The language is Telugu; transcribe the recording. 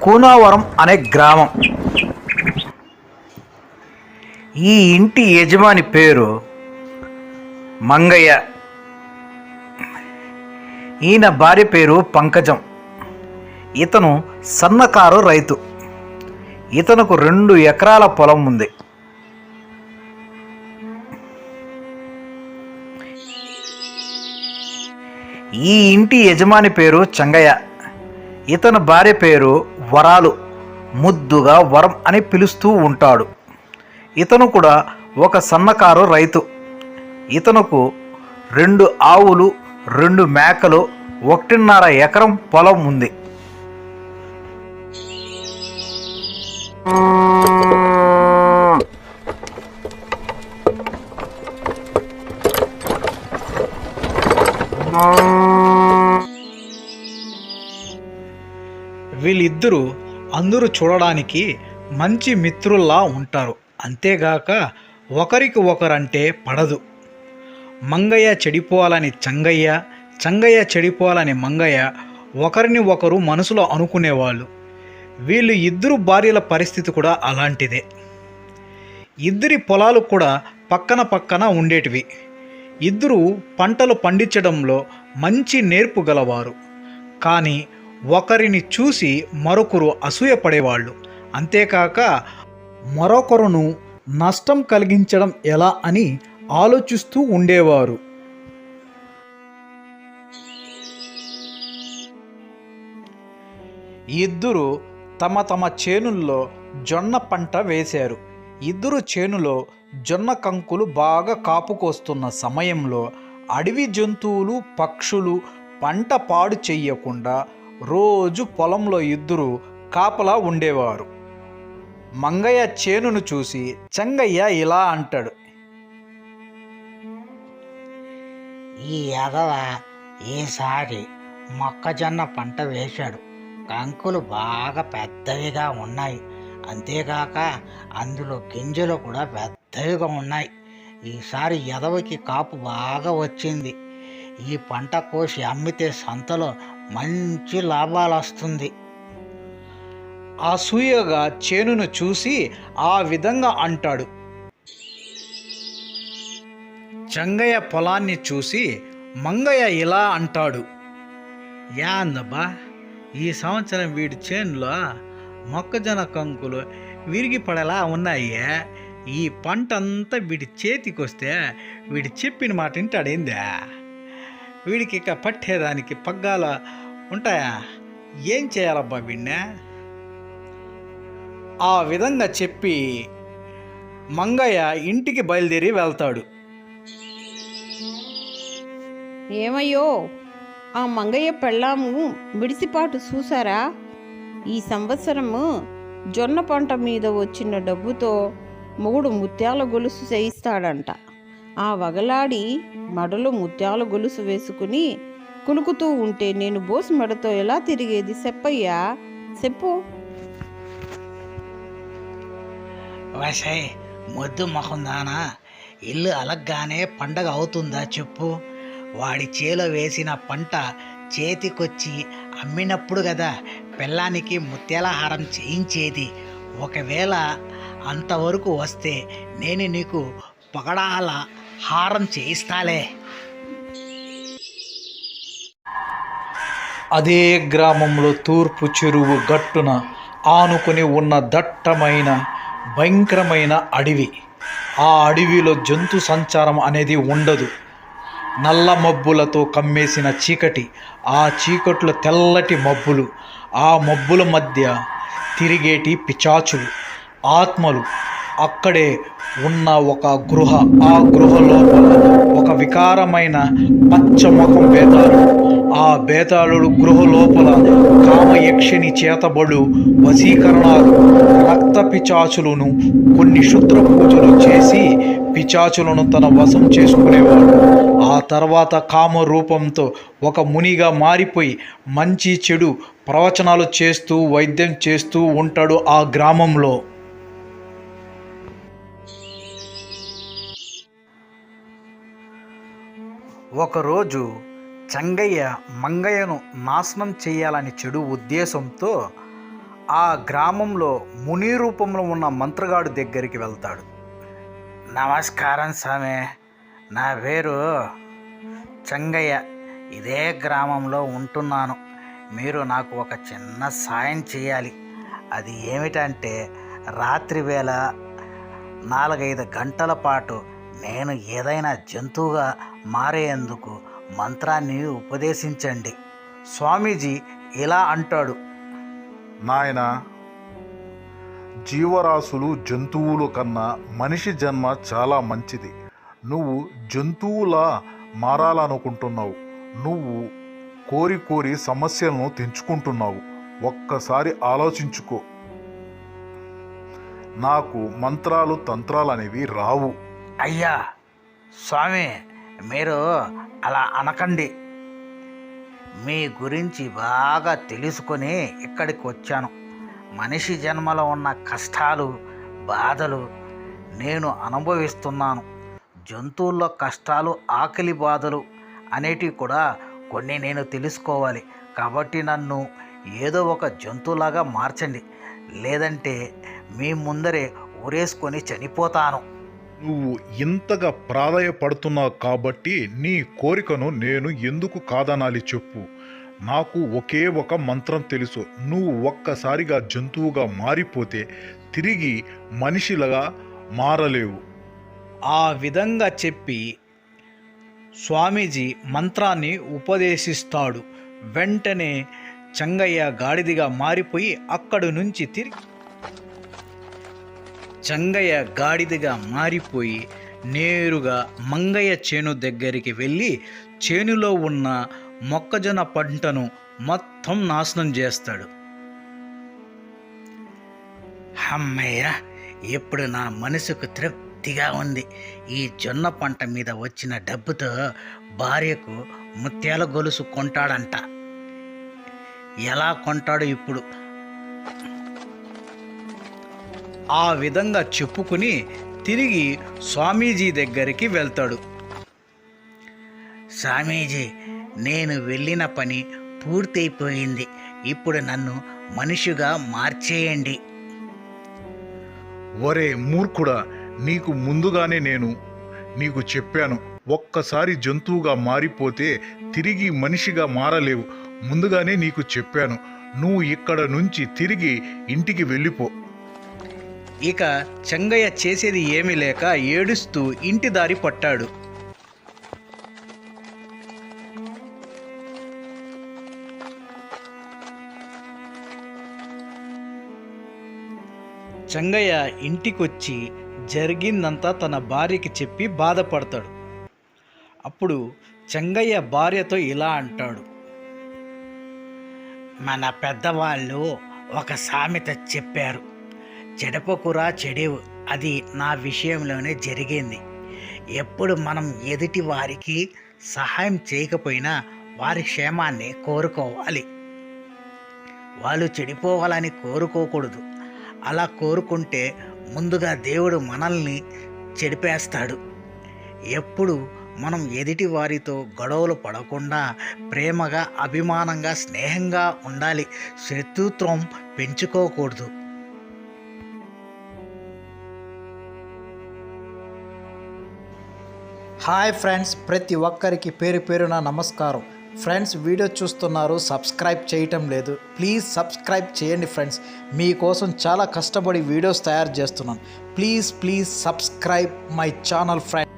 కూనావరం అనే గ్రామం. ఈ ఇంటి యజమాని పేరు మంగయ్య. ఈయన భార్య పేరు పంకజం. ఇతను సన్నకారు రైతు. ఇతనుకు 2 ఎకరాల పొలం ఉంది. ఈ ఇంటి యజమాని పేరు చంగయ్య. ఇతని భార్య పేరు వరాలు, ముద్దుగా వరం అని పిలుస్తూ ఉంటాడు. ఇతను కూడా ఒక సన్నకారు రైతు. ఇతనుకు 2 ఆవులు, 2 మేకలు, 1.5 ఎకరం పొలం ఉంది. వీళ్ళిద్దరూ అందరూ చూడడానికి మంచి మిత్రుల్లా ఉంటారు. అంతేగాక ఒకరికి ఒకరంటే పడదు. మంగయ్య చెడిపోవాలని చంగయ్య, చంగయ్య చెడిపోవాలని మంగయ్య ఒకరిని ఒకరు మనసులో అనుకునేవాళ్ళు. వీళ్ళు ఇద్దరు భార్యల పరిస్థితి కూడా అలాంటిదే. ఇద్దరి పొలాలు కూడా పక్కన పక్కన ఉండేటివి. ఇద్దరు పంటలు పండించడంలో మంచి నేర్పు గలవారు. కానీ ఒకరిని చూసి మరొకరు అసూయపడేవాళ్ళు. అంతేకాక మరొకరును నష్టం కలిగించడం ఎలా అని ఆలోచిస్తూ ఉండేవారు. ఇద్దరు తమ తమ చేనుల్లో జొన్న పంట వేశారు. ఇద్దరు చేనులో జొన్న కంకులు బాగా కాపుకొస్తున్న సమయంలో అడవి జంతువులు, పక్షులు పంట పాడు చెయ్యకుండా రోజు పొలంలో ఇద్దరు కాపలా ఉండేవారు. మంగయ్య చేనును చూసి చంగయ్య ఇలా అంటాడు. ఈ ఎదవ ఈసారి మొక్కజొన్న పంట వేశాడు. కంకులు బాగా పెద్దవిగా ఉన్నాయి. అంతేకాక అందులో గింజలు కూడా పెద్దవిగా ఉన్నాయి. ఈసారి ఎదవకి కాపు బాగా వచ్చింది. ఈ పంట కోసి అమ్మితే సంతలో మంచి లాభాలు వస్తుంది. అసూయగా చేనును చూసి ఆ విధంగా అంటాడు. చంగయ్య పొలాన్ని చూసి మంగయ్య ఇలా అంటాడు. యాందబ్బా, ఈ సంవత్సరం వీడి చేనులో మొక్కజొన్న కంకులు విరిగి పడేలా ఉన్నాయే. ఈ పంట అంతా వీడి చేతికొస్తే వీడి చెప్పిన మాట వింటాడేందా? వీడికి ఇక పట్టేదానికి పగ్గాల ఉంటాయా? ఏం చేయాలబ్బా వీడినే? ఆ విధంగా చెప్పి మంగయ్య ఇంటికి బయలుదేరి వెళ్తాడు. ఏమయ్యో, ఆ మంగయ్య పెళ్ళాము మిడిసిపాటు చూసారా? ఈ సంవత్సరము జొన్న పంట మీద వచ్చిన డబ్బుతో మొగుడు ముత్యాల గొలుసు చేయిస్తాడంట. ఆ వగలాడి మడలో ముత్యాల గొలుసు వేసుకుని కులుకుతూ ఉంటే నేను బోసు మెడతో ఎలా తిరిగేది చెప్పయ్యా, చెప్పు. వసై మొద్దు మొహందానా, ఇల్లు అలగ్గానే పండగ అవుతుందా చెప్పు? వాడి చేలో వేసిన పంట చేతికొచ్చి అమ్మినప్పుడు కదా పెళ్ళానికి ముత్యాల హారం చేయించేది. ఒకవేళ అంతవరకు వస్తే నేను నీకు పగడాల హారం చేయిస్తాలే. అదే గ్రామంలో తూర్పు చెరువు గట్టున ఆనుకొని ఉన్న దట్టమైన భయంకరమైన అడవి. ఆ అడవిలో జంతు సంచారం అనేది ఉండదు. నల్ల మబ్బులతో కమ్మేసిన చీకటి, ఆ చీకట్లో తెల్లటి మబ్బులు, ఆ మబ్బుల మధ్య తిరిగేటి పిచాచులు, ఆత్మలు. అక్కడే ఉన్న ఒక గృహ, ఆ గృహ లోపల ఒక వికారమైన పచ్చముఖం బేతాళుడు. ఆ బేతాళుడు గృహ లోపల కామయక్షిని చేతబడు వశీకరణాలు, రక్త పిచాచులను, కొన్ని క్షుద్ర పూజలు చేసి పిచాచులను తన వశం చేసుకునేవాడు. ఆ తర్వాత కామ రూపంతో ఒక మునిగా మారిపోయి మంచి చెడు ప్రవచనాలు చేస్తూ వైద్యం చేస్తూ ఉంటాడు ఆ గ్రామంలో. ఒకరోజు చంగయ్య మంగయ్యను నాశనం చేయాలని చెడు ఉద్దేశంతో ఆ గ్రామంలో ముని రూపంలో ఉన్న మంత్రగాడు దగ్గరికి వెళ్తాడు. నమస్కారం స్వామి, నా పేరు చంగయ్య, ఇదే గ్రామంలో ఉంటున్నాను. మీరు నాకు ఒక చిన్న సాయం చేయాలి. అది ఏమిటంటే రాత్రి వేళ 4-5 గంటల పాటు నేను ఏదైనా జంతువుగా మారేందుకు మంత్రాన్ని ఉపదేశించండి. స్వామీజీ ఇలా అంటాడు. నాయనా, జీవరాశులు జంతువుల కన్నా మనిషి జన్మ చాలా మంచిది. నువ్వు జంతువులా మారాలనుకుంటున్నావు. నువ్వు కోరి కోరి సమస్యలను తెంచుకుంటున్నావు. ఒక్కసారి ఆలోచించుకో. నాకు మంత్రాలు తంత్రాలు అనేవి రావు. అయ్యా స్వామి, మీరు అలా అనకండి. మీ గురించి బాగా తెలుసుకొని ఇక్కడికి వచ్చాను. మనిషి జన్మలో ఉన్న కష్టాలు, బాధలు నేను అనుభవిస్తున్నాను. జంతువుల్లో కష్టాలు, ఆకలి బాధలు అనేటివి కూడా కొన్ని నేను తెలుసుకోవాలి. కాబట్టి నన్ను ఏదో ఒక జంతువులాగా మార్చండి, లేదంటే మీ ముందరే ఊరేసుకొని చనిపోతాను. నువ్వు ఇంతగా ప్రాధాయపడుతున్నావు కాబట్టి నీ కోరికను నేను ఎందుకు కాదనాలి చెప్పు. నాకు ఒకే ఒక మంత్రం తెలుసు. నువ్వు ఒక్కసారిగా జంతువుగా మారిపోతే తిరిగి మనిషిలాగా మారలేవు. ఆ విధంగా చెప్పి స్వామీజీ మంత్రాన్ని ఉపదేశిస్తాడు. వెంటనే చంగయ్య గాడిదిగా మారిపోయి అక్కడి నుంచి చంగయ్య గాడిదగా మారిపోయి నేరుగా మంగయ్య చేను దగ్గరికి వెళ్ళి చేనులో ఉన్న మొక్కజొన్న పంటను మొత్తం నాశనం చేస్తాడు. అమ్మయ్య, ఇప్పుడు నా మనసుకు తృప్తిగా ఉంది. ఈ జొన్న పంట మీద వచ్చిన డబ్బుతో భార్యకు ముత్యాల గొలుసు కొంటాడంట. ఎలా కొంటాడు ఇప్పుడు? ఆ విధంగా చెప్పుకుని తిరిగి స్వామీజీ దగ్గరికి వెళ్తాడు. స్వామీజీ, నేను వెళ్ళిన పని పూర్తయిపోయింది. ఇప్పుడు నన్ను మనిషిగా మార్చేయండి. ఒరే మూర్ఖుడా, నీకు ముందుగానే నేను నీకు చెప్పాను. ఒక్కసారి జంతువుగా మారిపోతే తిరిగి మనిషిగా మారలేవు. ముందుగానే నీకు చెప్పాను. నువ్వు ఇక్కడ నుంచి తిరిగి ఇంటికి వెళ్ళిపో. ఇక చంగయ్య చేసేది ఏమీ లేక ఏడుస్తూ ఇంటి దారి పట్టాడు. చంగయ్య ఇంటికొచ్చి జరిగిందంతా తన భార్యకి చెప్పి బాధపడతాడు. అప్పుడు చంగయ్య భార్యతో ఇలా అంటాడు. మన పెద్దవాళ్ళు ఒక సామెత చెప్పారు, చెడపకురా చెడేవు. అది నా విషయంలోనే జరిగింది. ఎప్పుడు మనం ఎదుటి వారికి సహాయం చేయకపోయినా వారి క్షేమాన్ని కోరుకోవాలి. వాళ్ళు చెడిపోవాలని కోరుకోకూడదు. అలా కోరుకుంటే ముందుగా దేవుడు మనల్ని చెడిపేస్తాడు. ఎప్పుడు మనం ఎదుటి వారితో గొడవలు పడకుండా ప్రేమగా, అభిమానంగా, స్నేహంగా ఉండాలి. శత్రుత్వం పెంచుకోకూడదు. హాయ్ ఫ్రెండ్స్, ప్రతి ఒక్కరికి పేరు పేరున నమస్కారం. ఫ్రెండ్స్, వీడియో చూస్తున్నారు, సబ్స్క్రైబ్ చేయటం లేదు. ప్లీజ్ సబ్స్క్రైబ్ చేయండి ఫ్రెండ్స్. మీకోసం చాలా కష్టపడి వీడియోస్ తయారు చేస్తున్నాను. Please subscribe my channel friends.